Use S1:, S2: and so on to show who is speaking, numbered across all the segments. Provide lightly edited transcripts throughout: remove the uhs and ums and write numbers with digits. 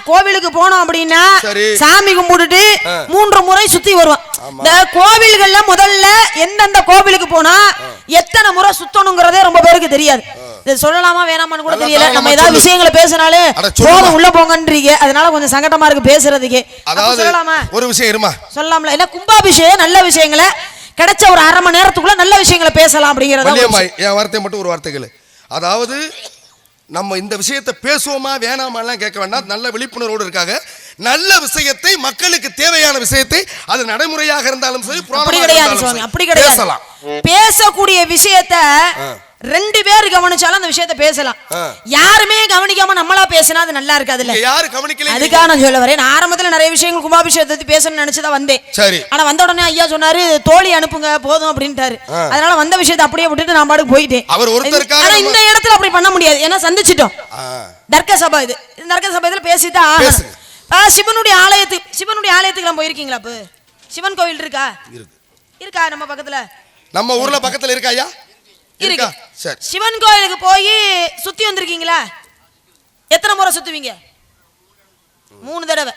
S1: கோவிலுக்கு போனோம் அப்படின்னா சாமி கும்பிட்டுட்டு 3 முறை சுத்தி வருவோம். இந்த கோவில்கள்ல முதல்ல எந்தெந்த கோவிலுக்கு போனா எத்தனை முறை சுத்தணுங்கிறதே ரொம்ப பேருக்கு தெரியாது. இது சொல்லலாமா வேணாமான்னு கூட தெரியல. நம்ம ஏதாவது விஷயங்களை பேசினாலே போதும் உள்ள போங்கன்றீங்க. அதனால கொஞ்சம் சங்கடமா இருக்கு பேசுறதுக்கு. சொல்லலாமா? ஒரு விஷயம் இருமா சொல்லலாம்ல. ஏன்னா கும்பாபிஷேகம் நல்ல விஷயங்களை கிடைச்ச ஒரு 1/2 மணி நேரத்துக்குள்ள நல்ல விஷயங்களை பேசலாம் அப்படிங்கறத.
S2: என் வார்த்தை மட்டும் ஒரு வார்த்தைகள். அதாவது நம்ம இந்த விஷயத்தை பேசுவோமா வேணாமெல்லாம் கேட்க வேண்டாம். நல்ல விழிப்புணர்வோடு இருக்காங்க. நல்ல விஷயத்தை, மக்களுக்கு தேவையான விஷயத்தை, அது நடைமுறையாக இருந்தாலும் சரி,
S1: அப்படி கிடையாது சுவாமி, அப்படி கிடையாது. பேசக்கூடிய விஷயத்தை 2 பேர் கவனிச்சாலும் அந்த விஷயத்தை பேசலாம். யாருமே கவனிக்காம நம்மளா பேசினா அது நல்லா இருக்காதுல்ல.
S2: யாரு கவனிக்கல. அதுக்காக
S1: நான் சொல்ல வரேன். நான் ஆரம்பத்துல நிறைய விஷயங்கள் கும்பாபிஷேகத்தை பேசணும்னு நினைச்சுதான் வந்தேன். சரி. ஆனா வந்த உடனே ஐயா சொன்னாரு தோழி அனுப்புங்க போதும் அப்படின்ட்டாரு. அதனால வந்த விஷயத்தை அப்படியே விட்டுட்டு நான் பாட்டுக்கு போயிட்டேன். அவர் ஒருத்தருக்காக. ஆனா இந்த இடத்துல அப்படி பண்ண முடியாது. ஏன்னா சந்திச்சிட்டோம். தர்க்க சபை இது. இந்த தர்க்க சபையில பேசிதான் ஆகணும். சிவனுடைய ஆலயத்துக்கு எல்லாம் போயிருக்கீங்களா? அப்ப சிவன் கோவில் இருக்கா? இருக்கா நம்ம பக்கத்துல? நம்ம
S2: ஊர்ல பக்கத்துல இருக்கா ஐயா?
S1: இருக்கு. சிவன் கோயிலுக்கு போய் சுத்தி வந்திருக்கீங்களா? எத்தனை முறை சுத்துவீங்க? 3 தடவை.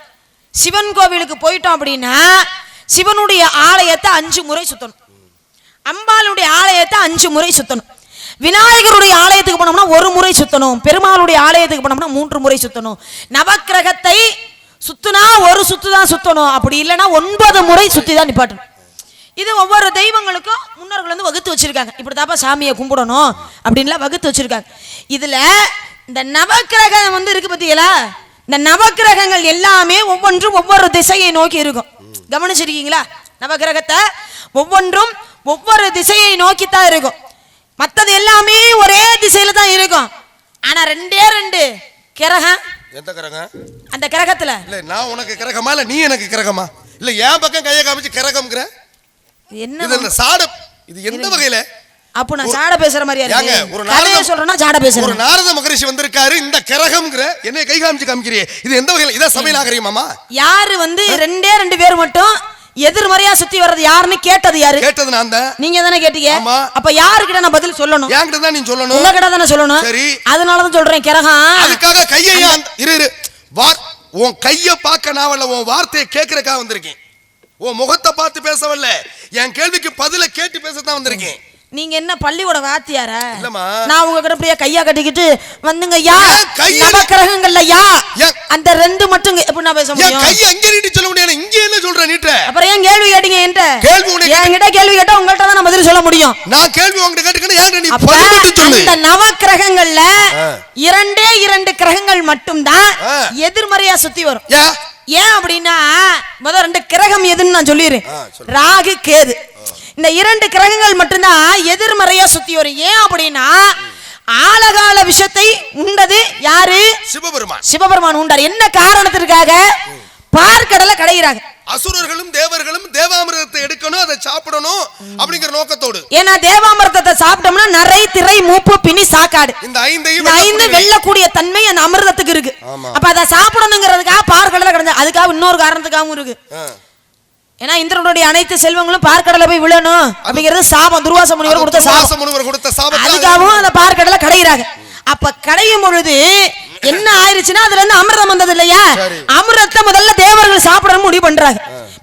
S1: சிவன் கோவிலுக்கு போயிட்டோம் அப்படின்னா சிவனுடைய ஆலயத்தை 5 முறை சுத்தணும். அம்பாளுடைய ஆலயத்தை 5 முறை சுத்தணும். விநாயகருடைய ஆலயத்துக்கு போனோம்னா 1 முறை சுத்தணும். பெருமாளுடைய ஆலயத்துக்கு போனோம்னா 3 முறை சுத்தணும். நவக்கிரகத்தை சுத்துனா 1 சுத்து தான் சுத்தணும். அப்படி இல்லைன்னா 9 முறை சுத்தி தான் நிப்பாட்டணும். இது ஒவ்வொரு தெய்வங்களுக்கும் முன்னோர்கள் வந்து வகுத்து வச்சிருக்காங்க. இப்படிதாப்பா சாமியை கும்பிடணும் அப்படின்லாம் வகுத்து வச்சிருக்காங்க. இதுல இந்த நவக்கிரகம் வந்து இருக்கு பத்தியலா? இந்த நவக்கிரகங்கள் எல்லாமே ஒவ்வொன்றும் ஒவ்வொரு திசையை நோக்கி இருக்கும். கவனிச்சிருக்கீங்களா? நவக்கிரகத்தை ஒவ்வொன்றும் ஒவ்வொரு திசையை நோக்கித்தான் இருக்கும். மற்றது எல்லாமே ஒரே திசையில தான் இருக்கும். ஆனா 2 கிரகம்.
S2: எந்த கிரகம்?
S1: அந்த கிரகத்துல
S2: இல்ல நான் உனக்கு கிரகமா இல்ல நீ எனக்கு கிரகமா? இல்ல என் பக்கம் கையை காமிச்சு கிரகம்ங்கற என்ன? இது சாட இது எந்த வகையில?
S1: அப்ப நான் சாட பேசுற மாதிரியா இருக்கு? ஒரு நாரத சொல்றேன்னா சாட பேசுறேன். ஒரு
S2: நாரத மகரிஷி வந்திருக்காரு. இந்த கிரகம்ங்கற என்ன கை காமிச்சு காமிக்கிறீ? இது எந்த வகையில? இத சபையில ஆகறியமாமா?
S1: யாரு வந்து 2 பேர் மட்டும் எதிர்மறையா சுத்தி வர்றது யாருன்னு கேட்டது யாரு?
S2: கேட்டது நான் தான்.
S1: நீங்க தானே கேட்டீங்க. அப்ப யாருக்கிட்ட நான் பதில் சொல்லணும்?
S2: என்கிட்ட தான் நீ சொல்லணும்.
S1: உங்க கிட்ட தானே சொல்லணும். சரி, அதனால தான் சொல்றேன் கிரகம்.
S2: அதுக்காக கையை இரு உன் கையை பார்க்க நான் வரல, உன் வார்த்தையை கேட்கறதுக்காக வந்திருக்கேன். உன் முகத்தை பார்த்து பேசவில்லை, என் கேள்விக்கு பதில கேட்டு பேசத்தான் வந்திருக்கேன்.
S1: நீங்க என்ன பள்ளியோட வாத்தியாரா? நான் உங்ககிட்ட அப்படியே கையா கட்டிக்கிட்டு வந்துங்க யா நவக்கிரகங்கள்ல யா அந்த 2 மட்டும் எப்படி நான் பேச முடியும்?
S2: கையை அங்க நீட்டி சொல்ல முடியாது. இங்க என்ன சொல்ற நீட்ட?
S1: அப்புறம் ஏன் கேள்வி கேட்டீங்க? என்கிட்ட கேள்வி கேட்டா உங்கள்ட்ட தான் நான் பதில் சொல்ல முடியும்.
S2: நான் கேள்வி உங்ககிட்ட கேட்டுக்கணும். ஏன் நீ பதில் மட்டும் சொல்லு.
S1: அந்த நவக்கிரகங்கள்ல 2 கிரகங்கள் மட்டும் தான் எதிர்மறையா சுத்தி வரும். ஏன் அப்படின்னா முதல் 2 கிரகம் எதுன்னு நான் சொல்லிடுறேன். ராகு கேது. இந்த 2 கிரகங்கள் மட்டும்தான் எதிர்மறையா சுத்தி வரும். ஏன் அப்படின்னா ஆலகால விஷத்தை உண்டது யாரு? சிவபெருமான். சிவபெருமான் உண்டார். என்ன காரணத்திற்காக? பார்க்கடலை கடையிறாங்க.
S2: அசுரர்களும் தேவர்களும் தேவாமிர்தத்தை எடுக்கணும், அதை சாப்பிடணும் அப்படிங்கிற நோக்கத்தோடு.
S1: ஏன்னா தேவாமிர்தத்தை சாப்பிட்டோம்னா நரை, திரை, மூப்பு, பிணி, சாக்காடு இந்த 5 வெல்லக்கூடிய தன்மை அந்த அமிர்தத்துக்கு இருக்கு. அப்ப அதை சாப்பிடணுங்கிறதுக்காக பார்க்கடலை கடைஞ்சா. அதுக்காக இன்னொரு காரணத்துக்காகவும் இருக்கு. ஏன்னா இந்திரனுடைய அனைத்து செல்வங்களும் பார்க்கடலை போய் விழணும் அப்படிங்கிறது சாபம். துர்வாச முனிவர் கொடுத்த சாபம். அதுக்காகவும் அந்த பார்க்கடலை கடையிறாங்க. அப்ப கடையும் பொழுது என்ன ஆயிருச்சுன்னா அதுல இருந்து அமிர்தம் வந்தது இல்லையா? அமிர்தத்தை முதல்ல தேவர்கள் சாப்பிடணும் முடிவு பண்றாங்க.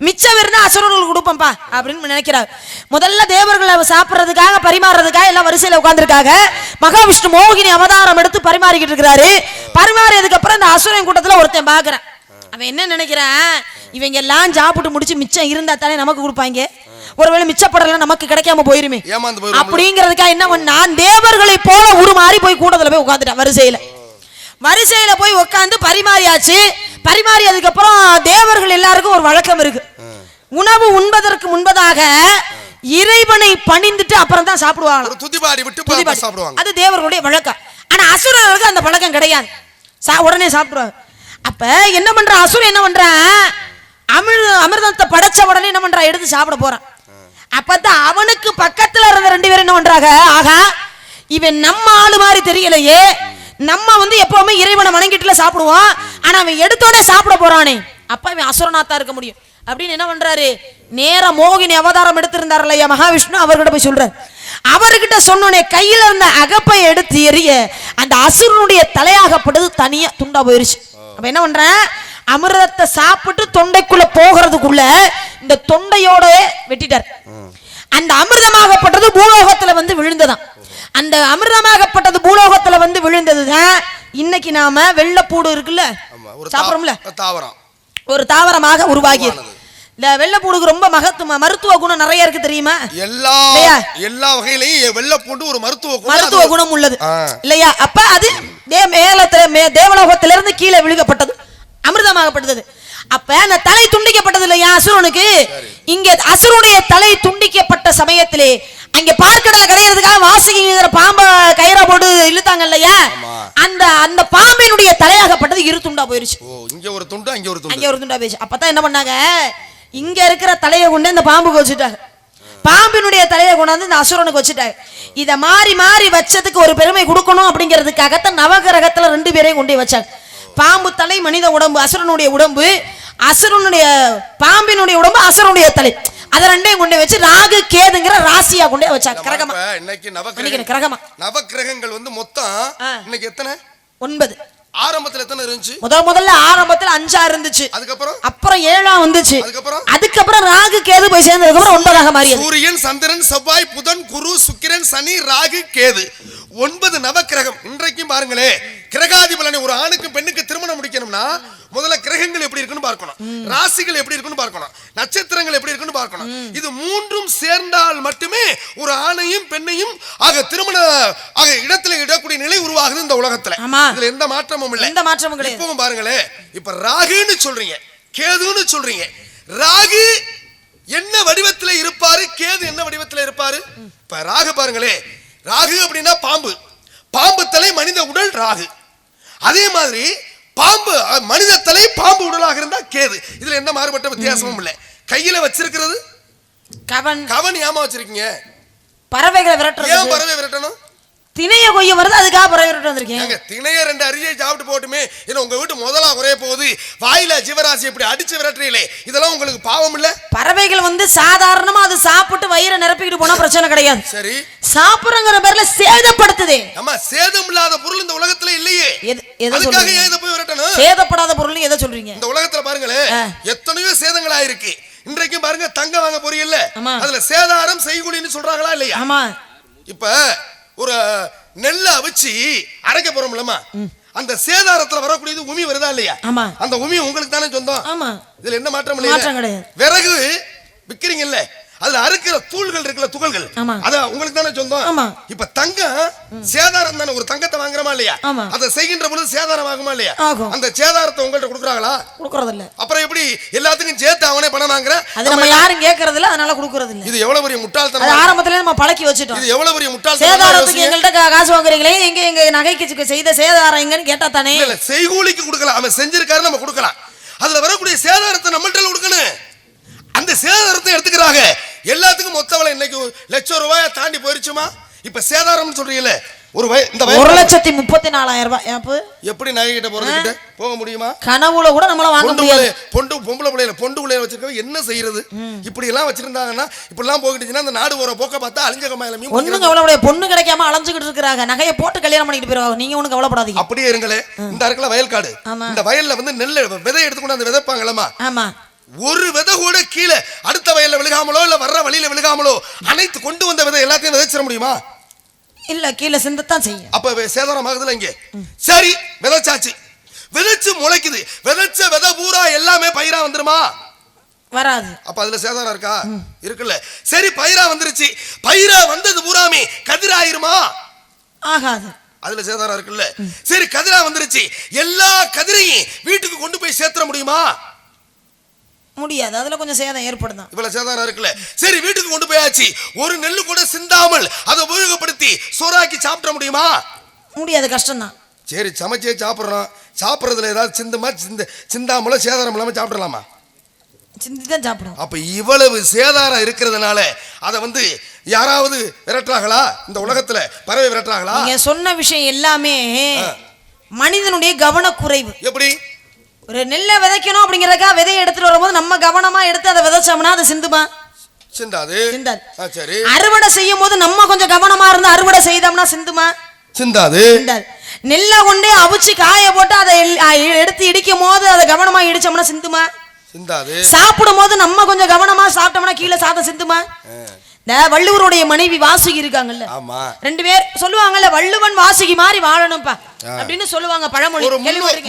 S1: மிச்சம் இருந்தா அசுரர்களுக்கு கொடுப்போம்பா அப்படின்னு நினைக்கிறாங்க. முதல்ல தேவர்களை சாப்பிடுறதுக்காக பரிமாறதுக்காக எல்லாம் வரிசையில உட்கார்ந்துருக்காங்க. மகாவிஷ்ணு மோகினி அவதாரம் எடுத்து பரிமாறிக்கிட்டு இருக்கிறாரு. பரிமாறியதுக்கு அப்புறம் இந்த அசுரன் கூட்டத்துல ஒருத்தன் பாக்குறான். அவன் என்ன நினைக்கிறான்? இவங்க எல்லாம் சாப்பிட்டு முடிச்சு மிச்சம் இருந்தா தானே நமக்கு கொடுப்பாங்க. ஒருவேளை மிச்சப்படல நமக்கு கிடைக்காம போயிருமே அப்படிங்கிறதுக்காக என்ன பண்ணா தேவர்களை போல உருமாறி போய் கூட்டத்துல போய் உட்காந்துட்டான். வரிசையில போய் உட்காந்து பரிமாறியாச்சு. பரிமாறியதுக்கு அப்புறம் தேவர்கள் எல்லாருக்கும் ஒரு வழக்கம் இருக்கு. உணவு உண்பதற்கு முன்பதாக இறைவனை பணிந்துட்டு அப்புறம் தான் சாப்பிடுவாங்க. அது தேவர்களுடைய வழக்கம். ஆனா அசுரர்களுக்கு அந்த பழக்கம் கிடையாது. உடனே சாப்பிடுவாங்க. அப்ப என்ன பண்ற அசுரன்? என்ன பண்றான்? அமிர்தத்தை படைச்ச உடனே என்ன பண்றான்? எடுத்து சாப்பிட போறான். அப்பதான் அவனுக்கு பக்கத்துல இருந்த 2 பேரும் என்ன பண்றாங்க? ஆகா, இவன் நம்ம ஆளு மாதிரி தெரியலையே, நம்ம வந்து எப்பவுமே இறைவனை வணங்கிட்டுல சாப்பிடுவோம், ஆனா அவன் எடுத்தோட சாப்பிட போறானே, அப்ப இவன் அசுரனாத்தா இருக்க முடியும் அப்படின்னு என்ன பண்றாரு? நேர மோகினி அவதாரம் எடுத்திருந்தார் இல்லையா மகாவிஷ்ணு, அவர்கிட்ட போய் சொல்றாரு. அவர்கிட்ட சொன்னோனே கையில இருந்த அகப்பை எடுத்து எறிய அந்த அசுரனுடைய தலையாகப்பட்டது தனியா துண்டா போயிருச்சு. அப்ப என்ன பண்றேன், அமிர்தத்தை சாப்பிட்டு தொண்டைக்குள்ள போகிறதுக்குள்ள இந்த தொண்டையோட வெட்டிட்டார். அந்த அமிர்தமாகப்பட்டது பூலோகத்துல வந்து விழுந்ததாம். அந்த அமிர்தமாகப்பட்டது பூலோகத்துல வந்து விழுந்ததுதான் இன்னைக்கு நாம வெள்ளைப்பூடு இருக்குல்ல சாப்பிடுறோம்ல, ஒரு தாவரமாக உருவாகியது. இந்த வெள்ளைப்பூடுக்கு ரொம்ப மருத்துவ குணம் நிறைய இருக்கு தெரியுமா?
S2: எல்லா வகையிலையும் வெள்ளைப்பூண்டு ஒரு
S1: மருத்துவ குணம் உள்ளது இல்லையா? அப்ப அது தேவலோகத்திலிருந்து கீழே விழுகப்பட்டது, அமிர்தமாகப்பட்டது. அப்ப அந்த தலை துண்டிக்கப்பட்டது இல்லையா அசுரனுக்கு? இங்க அசுரனுடைய தலை துண்டிக்கப்பட்ட சமயத்திலே அங்க பார்க்கடலை கரையிறதுக்காக வாசுகிங்கிற பாம்பை கயிறா போட்டு இழுத்தாங்க இல்லையா? அந்த பாம்பினுடைய தலையாகப்பட்டது இரு துண்டா போயிருச்சு.
S2: இங்க ஒரு துண்டு அங்க ஒரு
S1: துண்டா போயிருச்சு. அப்பதான் என்ன பண்ணாங்க, இங்க இருக்கிற தலையை கொண்டு இந்த பாம்புக்கு வச்சுட்டாங்க, பாம்பினுடைய தலையை கொண்டாந்து இந்த அசுரனுக்கு வச்சுட்டாங்க. இத மாறி மாறி வச்சதுக்கு ஒரு பெருமை கொடுக்கணும் அப்படிங்கிறதுக்காகத்தான் நவகிரகத்துல 2 பேரையும் கொண்டு வச்சாங்க. பாம்பு தலை மனித உடம்பு, அசுரனுடைய உடம்பு, அசுரனுடைய பாம்பினுடைய உடம்பு, அசுரனுடைய தலை, அத ரெண்டையும் கொண்டு வச்சு ராகு கேதுங்கிற ராசியா கொண்டு வச்சாங்க. கிரகமா இன்னைக்கு கிரகமா
S2: நவகிரகங்கள் வந்து மொத்தம் இன்னைக்கு எத்தனை?
S1: 9.
S2: ஆரம்பத்துல எத்தனை இருந்துச்சு?
S1: முதல்ல ஆரம்பத்துல 5 இருந்துச்சு, அப்புறம் 7 வந்துச்சு, அதுக்கப்புறம் ராகு கேது போய் சேர்ந்ததுக்கு அப்புறம் 9ஆக மாறியது.
S2: சூரியன், சந்திரன், செவ்வாய், புதன், குரு, சுக்கிரன், சனி, ராகு, கேது 9 நவக்கிரகம். இன்றைக்கும் பாருங்களே, கிரகாதி பலனை ஒரு ஆணுக்கு பெண்ணுக்கு திருமணம் முடிக்கணும்னா முதல்ல கிரகங்கள் எப்படி இருக்குன்னு பார்க்கணும், ராசிகள் எப்படி இருக்குன்னு பார்க்கணும், நட்சத்திரங்கள் எப்படி இருக்குன்னு பார்க்கணும். இது 3ம் சேர்ந்தால் மட்டுமே ஒரு ஆணையும் பெண்ணையும் திருமண இடத்துல இடக்கூடிய நிலை உருவாகுது இந்த உலகத்துல. இதுல எந்த மாற்றமும் இல்லை. இப்பவும் பாருங்களே, இப்ப ராகுன்னு சொல்றீங்க, கேதுன்னு சொல்றீங்க. ராகு என்ன வடிவத்துல இருப்பாரு, கேது என்ன வடிவத்துல இருப்பாரு? இப்ப ராகு பாருங்களே, ராகு அப்படின்னா பாம்பு, பாம்பு தலை மனித உடல் ராகு. அதே மாதிரி பாம்பு மனித தலை பாம்பு உடலாக இருந்தா கேது. இதுல எந்த மாறுபட்ட வித்தியாசமும் இல்லை. கையில வச்சிருக்கிறது கவன். ஏமா வச்சிருக்கீங்க?
S1: பறவைகளை விரட்டணும்.
S2: ஏன் பறவை விரட்டணும்?
S1: திணைய கொய்ய வருது, அதுக்காக பறவை விரட்ட வந்திருக்கீங்க.
S2: திணைய 2 அரிசியை சாப்பிட்டு போட்டுமே என்ன உங்க வீட்டு முதலா குறைய போகுது, வாயில ஜீவராசி இப்படி அடிச்சு விரட்டுறீங்களே, இதெல்லாம் உங்களுக்கு பாவம் இல்ல?
S1: பறவைகள் வந்து சாதாரணமா அது சாப்பிட்டு வயிறை நிரப்பிக்கிட்டு போனா பிரச்சனை கிடையாது.
S2: சரி,
S1: சாப்பிடுறங்கிற பேர்ல சேதப்படுத்துதே.
S2: ஆமா, சேதம் இல்லாத பொருள் இந்த உலகத்துல இல்லையே. அதுக்காக ஏன் இத போய் விரட்டணும்?
S1: சேதப்படாத பொருள் எதை சொல்றீங்க?
S2: இந்த உலகத்துல பாருங்களேன், எத்தனையோ சேதங்களா இருக்கு. இன்றைக்கும் பாருங்க, தங்கம் வாங்க போறீங்கல்ல, அதுல சேதாரம் செய்குலின்னு சொல்றாங்களா இல்லையா?
S1: ஆமா.
S2: இப்ப ஒரு நெல்லை அவிச்சு அரைக்க போறோம்லமா, அந்த சேதாரத்துல வரக்கூடியது உமி வருதா இல்லையா? அந்த உமி உங்களுக்கு தானே சொந்தம். இதுல என்ன மாற்றம் இல்லையா? விறகு விக்கிறீங்கல்ல, அதுல அறுக்கிற தூள்கள் இருக்குல்ல, துகள்கள், அத உங்களுக்கு தானே சொந்தம். இப்ப தங்கம் சேதாரம் தானே. ஒரு தங்கத்தை வாங்குறமா இல்லையா, அதை செய்கின்ற பொழுது சேதாரம் ஆகுமா இல்லையா? அந்த சேதாரத்தை உங்கள்ட்ட கொடுக்குறாங்களா?
S1: கொடுக்கறது இல்ல.
S2: அப்புறம் எப்படி எல்லாத்துக்கும் சேர்த்து அவனே பணம் வாங்குற?
S1: அது நம்ம யாரும் கேட்கறது இல்ல, அதனால கொடுக்கறது இல்ல.
S2: இது எவ்வளவு பெரிய முட்டாள்தனம்.
S1: அது ஆரம்பத்திலே நம்ம பழக்கி வச்சிட்டோம்.
S2: இது எவ்வளவு பெரிய முட்டாள்தனம்.
S1: சேதாரத்துக்கு எங்கள்ட்ட காசு வாங்குறீங்களே, எங்க நகைக்கு செய்த சேதாரம் எங்கன்னு கேட்டா தானே.
S2: இல்ல, செய்கூலிக்கு கொடுக்கலாம், அவன் செஞ்சிருக்காரு நம்ம கொடுக்கலாம். அதுல வரக்கூடிய சேதாரத்தை நம்மள்ட்ட கொடுக்கணும். அந்த சேதாரத்தை எடுத்துக்கிறாங்க. எல்லாத்துக்கும் மொத்த விலை இன்னைக்கு ₹1,00,000 தாண்டி போயிருச்சுமா. இப்ப சேதாரம் சொல்றீங்கல்ல, ஒரு இந்த
S1: 1,34,000
S2: எப்படி நகை கிட்ட போறதுக்கிட்ட போக முடியுமா?
S1: கனவுல கூட நம்மள வாங்க முடியாது.
S2: பொம்பளை பிள்ளைல வச்சிருக்கவங்க என்ன செய்யறது? இப்படி எல்லாம் வச்சிருந்தாங்கன்னா இப்படி எல்லாம் போயிட்டுச்சுன்னா அந்த நாடு போற போக்க பார்த்தா அழிஞ்ச கமாயில
S1: ஒண்ணும் கவலைப்படைய பொண்ணு கிடைக்காம அலைஞ்சுக்கிட்டு இருக்காங்க. நகையை போட்டு கல்யாணம் பண்ணிட்டு போயிருவாங்க. நீங்க ஒண்ணும் கவலைப்படாதீங்க.
S2: அப்படியே இருங்களே. இந்த இடத்துல வயல்காடு, இந்த வயல்ல வந்து நெல் விதை எடுத்துக்கொண்டு அந்த விதைப்பாங்களமா.
S1: ஆமா.
S2: ஒரு விதை கூட கீழே அடுத்த வயல்ல விழுகாமலோ இல்ல வர்ற வழியில விழுகாமலோ அனைத்து கொண்டு வந்த விதை எல்லாத்தையும் விதைச்சிட முடியுமா?
S1: இல்ல, கீழே சிந்தத்தான் செய்யும்.
S2: அப்ப சேதாரம் ஆகுதுல இங்க. சரி, விதைச்சாச்சு, விதைச்சு முளைக்குது, விதைச்ச விதை பூரா எல்லாமே பயிரா வந்துருமா?
S1: வராது.
S2: அப்ப அதுல சேதாரம் இருக்கா? இருக்குல்ல. சரி, பயிரா வந்துருச்சு, பயிரா வந்தது பூராமே கதிராயிருமா?
S1: ஆகாது.
S2: அதுல சேதாரம் இருக்குல்ல. சரி, கதிரா வந்துருச்சு, எல்லா கதிரையும் வீட்டுக்கு கொண்டு போய் சேர்த்துற முடியுமா?
S1: முடியாது. அதுல கொஞ்சம் சேதம் ஏற்படுதான்.
S2: இவ்வளவு சேதாரம் இருக்குல்ல. சரி, வீட்டுக்கு கொண்டு போயாச்சு, ஒரு நெல்லு கூட சிந்தாமல் அதை உபயோகப்படுத்தி சோறாக்கி சாப்பிட முடியுமா?
S1: முடியாது, கஷ்டம்தான்.
S2: சரி, சமைச்சே சாப்பிடுறோம், சாப்பிடுறதுல ஏதாவது சிந்தாமல சேதாரம் இல்லாம சாப்பிடலாமா?
S1: சிந்திதான் சாப்பிடும்.
S2: அப்ப இவ்வளவு சேதாரம் இருக்கிறதுனால அதை வந்து யாராவது விரட்டுறாங்களா? இந்த உலகத்துல பறவை விரட்டுறாங்களா?
S1: நீங்க சொன்ன விஷயம் எல்லாமே மனிதனுடைய கவனக்குறைவு.
S2: எப்படி?
S1: ஒரு நெல்லை விதைக்கணும் அப்படிங்கறதுக்கா விதையை எடுத்துட்டு வரும்போது நம்ம கவனமா எடுத்து அதை விதைச்சோம்னா அது சிந்துமா?
S2: சிந்தாது.
S1: சரி. அறுவடை செய்யும் போது நம்ம கொஞ்சம் கவனமா இருந்து அறுவடை செய்தோம்னா சிந்துமா?
S2: சிந்தாது.
S1: நெல்லை கொண்டே அவிச்சு காய போட்டு அதை எடுத்து இடிக்கும் போது அதை கவனமா இடிச்சோம்னா சிந்துமா?
S2: சிந்தாது.
S1: சாப்பிடும் போது நம்ம கொஞ்சம் கவனமா சாப்பிட்டோம்னா கீழே சாதம் சிந்துமா? இந்த வள்ளுவருடைய மனைவி வாசுகி இருக்காங்கல்ல, ரெண்டு பேர் சொல்லுவாங்கல்ல, வள்ளுவன் வாசுகி மாதிரி வாழணும்பா அப்படின்னு சொல்லுவாங்க பழமொழி.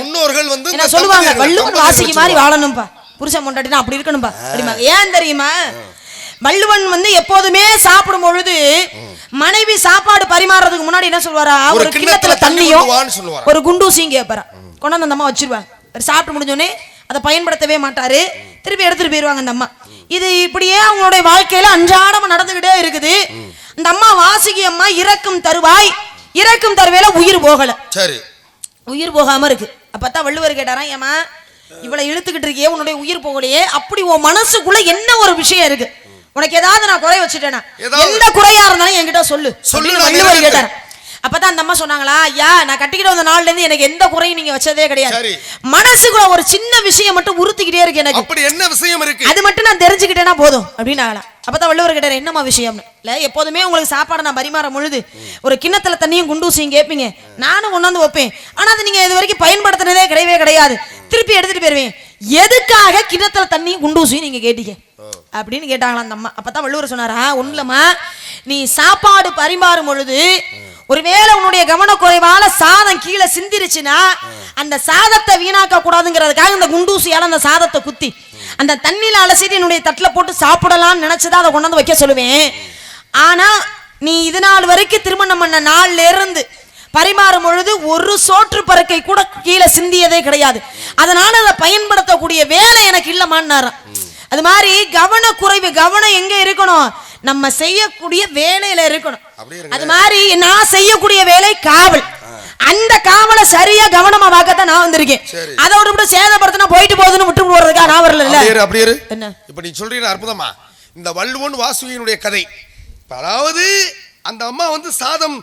S2: முன்னோர்கள் வந்து
S1: என்ன சொல்லுவாங்க? வள்ளுவன் வாசுகி மாதிரி வாழணும்பா, புருஷன் பொண்டாட்டினா அப்படி இருக்கணும்பா அப்படிமா. ஏன் தெரியுமா? வள்ளுவன் வந்து எப்போதுமே சாப்பிடும் பொழுது மனைவி சாப்பாடு பரிமாறதுக்கு முன்னாடி என்ன சொல்வாரா, ஒரு கிண்ணத்துல தண்ணியும் ஒரு குண்டூசியும் கேட்பாரா, கொண்டாந்து அந்த அம்மா வச்சிருவாங்க. சாப்பிட்டு முடிஞ்சோடனே அதை பயன்படுத்தவே மாட்டாரு, திருப்பி எடுத்துட்டு போயிருவாங்க அந்த அம்மா. இது இப்படியே அவங்களுடைய வாழ்க்கையில அன்றாடம் நடந்துகிட்டே இருக்குது. இந்த அம்மா வாசுகி அம்மா இறக்கும் தருவாயில உயிர் போகல. சரி, உயிர் போகாம இருக்கு. அப்பதான் வள்ளுவர் கேட்டாரா, ஏமா இவ்வளவு இழுத்துக்கிட்டு இருக்கியே, உன்னுடைய உயிர் போகலையே, அப்படி உன் மனசுக்குள்ள என்ன ஒரு விஷயம் இருக்கு, உனக்கு ஏதாவது நான் குறை வச்சுட்டேனா, எந்த குறையா இருந்தாலும் என்கிட்ட சொல்லு வள்ளுவர் கேட்டார். அப்பதான் அந்த அம்மா சொன்னாங்களா, ஐயா நான் கட்டிக்கிட்டு வந்த நாள்ல இருந்து எனக்கு எந்த குறையும் நீங்க வச்சதே கிடையாது, மனசுக்குள்ள ஒரு சின்ன விஷயம் மட்டும் உறுத்திக்கிட்டே இருக்கு எனக்கு, அப்படி என்ன விஷயம் இருக்கு அது மட்டும் நான் தெரிஞ்சுக்கிட்டேனா போதும் அப்படின்னாங்களா. அப்பதான் வள்ளுவர் கேட்டார், என்னம்மா விஷயம் இல்ல, எப்போதுமே உங்களுக்கு சாப்பாடு நான் பரிமாறும் பொழுது ஒரு கிண்ணத்துல தண்ணியும் குண்டூசியும் கேட்பீங்க, நானும் கொண்டாந்து வைப்பேன், ஆனா அது நீங்க இது வரைக்கும் பயன்படுத்தினதே கிடையவே கிடையாது, திருப்பி எடுத்துட்டு போயிருவேன், எதுக்காக கிண்ணத்துல தண்ணியும் குண்டூசியும் நீங்க கேட்டீங்க அப்படின்னு கேட்டாங்களா அந்த அம்மா. அப்பதான் வள்ளுவர் சொன்னாரா, ஒண்ணுலமா நீ சாப்பாடு பரிமாறும் பொழுது ஒருவேளை உன்னுடைய கவனக்குறைவால சாதம் கீழே சிந்திருச்சுன்னா அந்த சாதத்தை வீணாக்க கூடாதுங்கிறதுக்காக இந்த குண்டூசியால அந்த சாதத்தை குத்தி அந்த தண்ணியில அலசிட்டு என்னுடைய தட்டுல போட்டு சாப்பிடலாம்னு நினைச்சுதான் அதை கொண்டாந்து வைக்க சொல்லுவேன். ஆனா நீ இது நாள் வரைக்கும் திருமணம் பண்ண நாள்ல இருந்து பரிமாறும் பொழுது ஒரு சோற்று பருக்கை கூட கீழே சிந்தியதே கிடையாது, அதனால அதை பயன்படுத்தக்கூடிய வேலை எனக்கு இல்லமான்னாராம். அது மாதிரி கவனக்குறைவு, கவனம் எங்க இருக்கணும், நம்ம செய்யக்கூடிய வேலையில இருக்கணும். அது மாதிரி நான் செய்யக்கூடிய வேலை காவல், அந்த காவலை சரியா கவனமா பார்க்கத்தான் நான் வந்திருக்கேன். அதோட விட சேதப்படுத்தினா போயிட்டு போகுதுன்னு விட்டு போறதுக்கா நான் வரல. என்ன
S2: இப்ப நீ சொல்றீங்க அற்புதமா, இந்த வள்ளுவன் வாசுகியினுடைய கதை. அதாவது அந்த அம்மா வந்து சாதம்